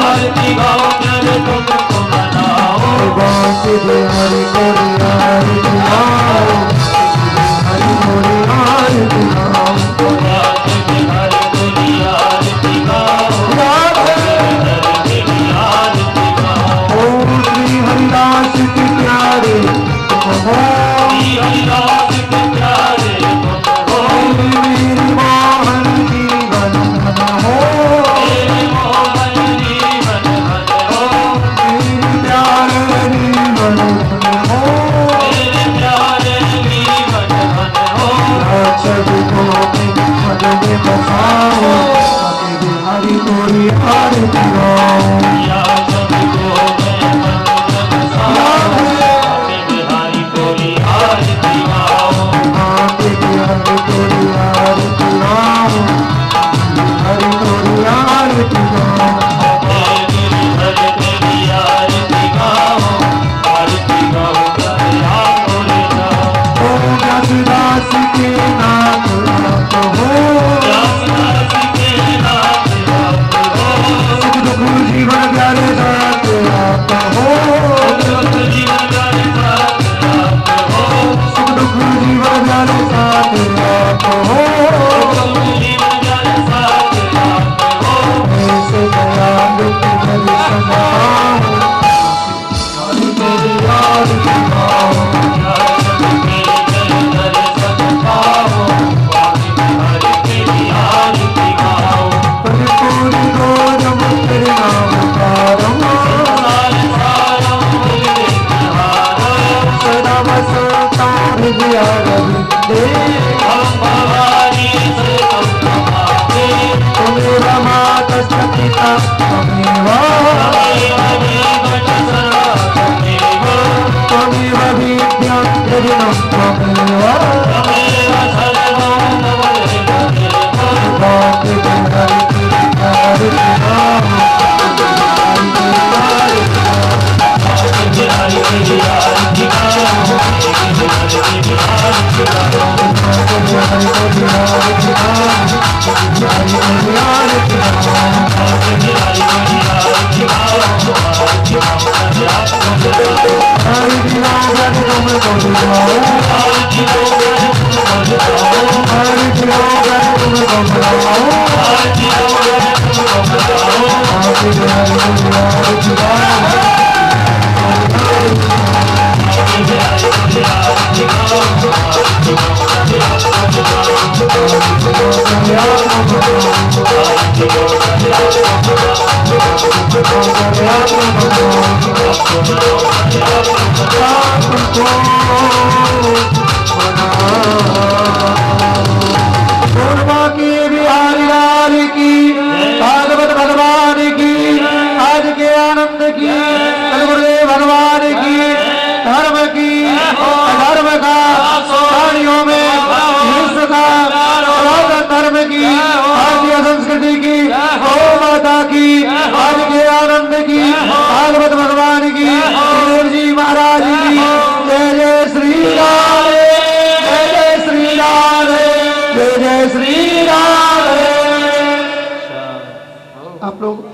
आरती गाओ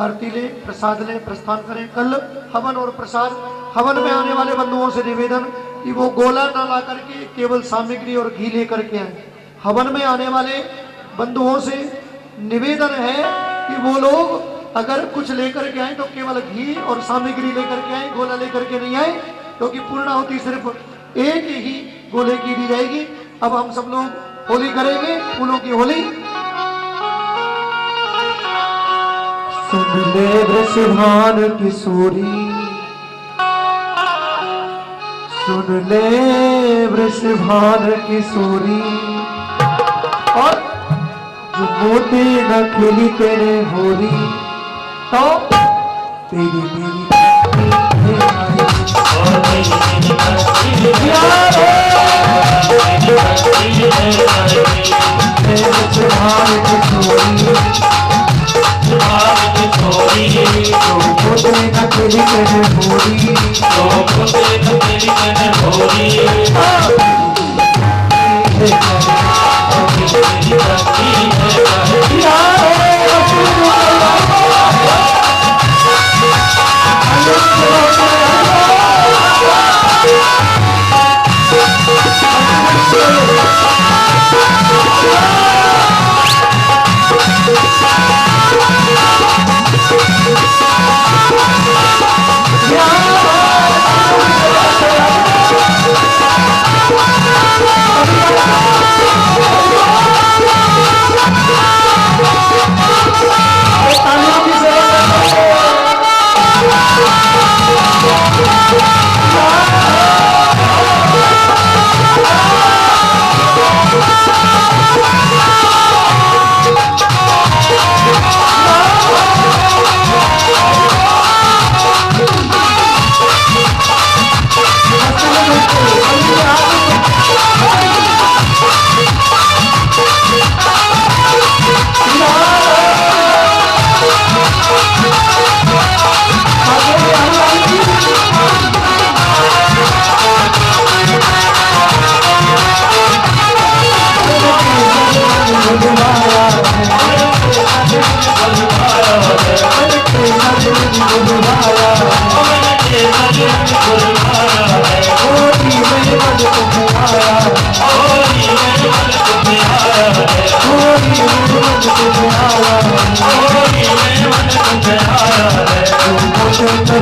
आरती ले, प्रसाद ले, प्रस्थान करें। कल हवन और प्रसाद, हवन में आने वाले बंधुओं से निवेदन कि वो गोला ना ला करके केवल सामग्री और घी लेकर के आए। हवन में आने वाले बंधुओं से निवेदन है कि वो लोग अगर कुछ लेकर के आए तो केवल घी और सामग्री लेकर के आए, गोला लेकर के नहीं आए, क्योंकि पूर्णाहुति सिर्फ एक ही गोले की दी जाएगी। अब हम सब लोग होली करेंगे, फूलों की होली। सुन ले वृषभान किशोरी, सुन ले वृषभान किशोरी, और जो मोती न खिली तेरे होरी, तो तेरी मेरी वृषभान किशोरी, Hare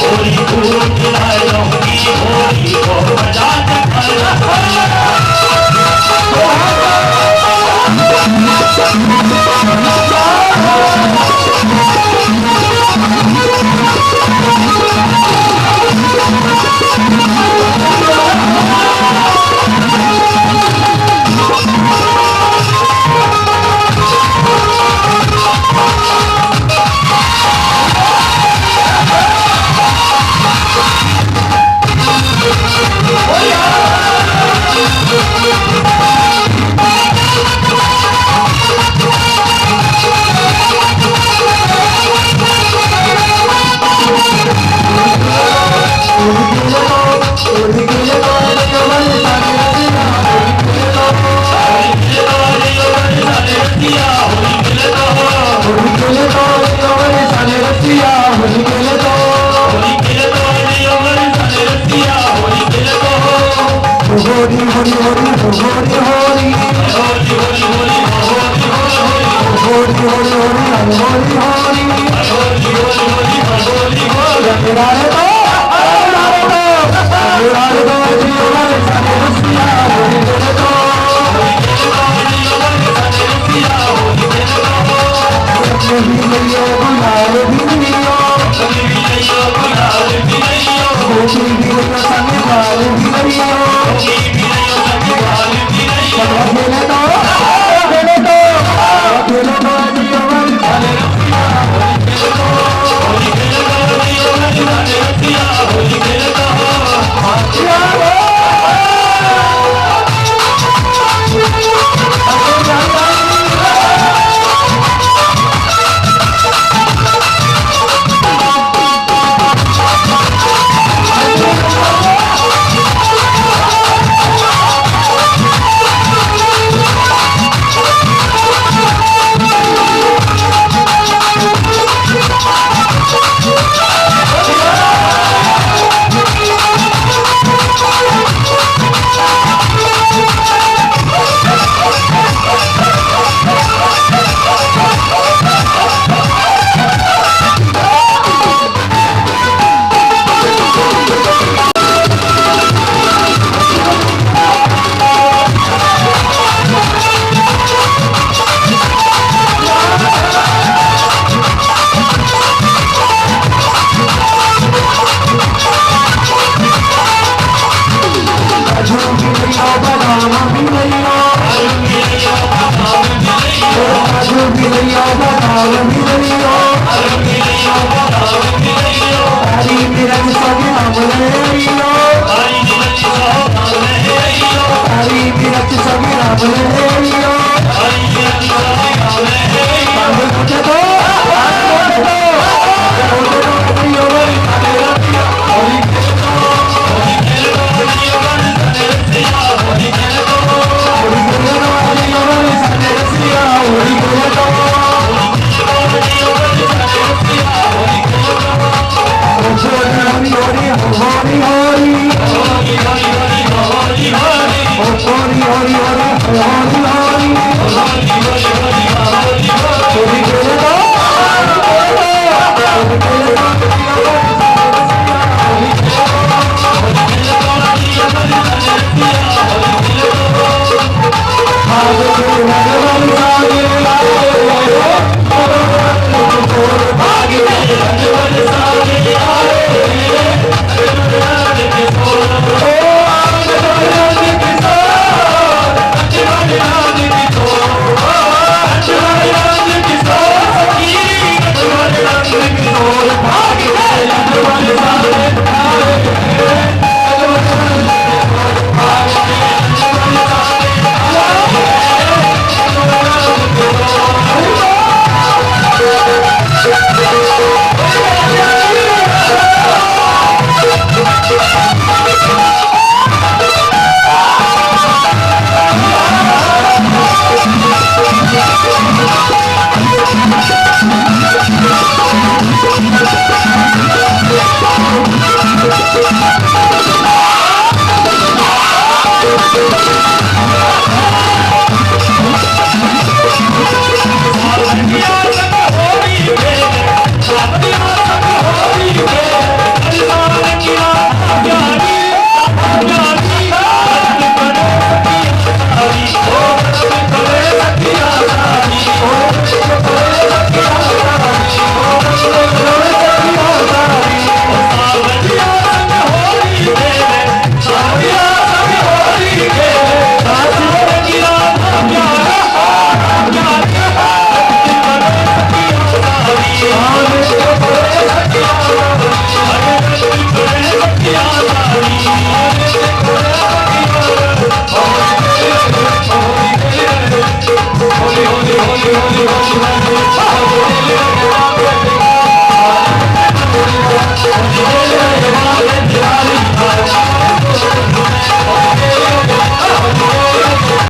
होली खूब खिलाए रहूंगी होली को मजा हरि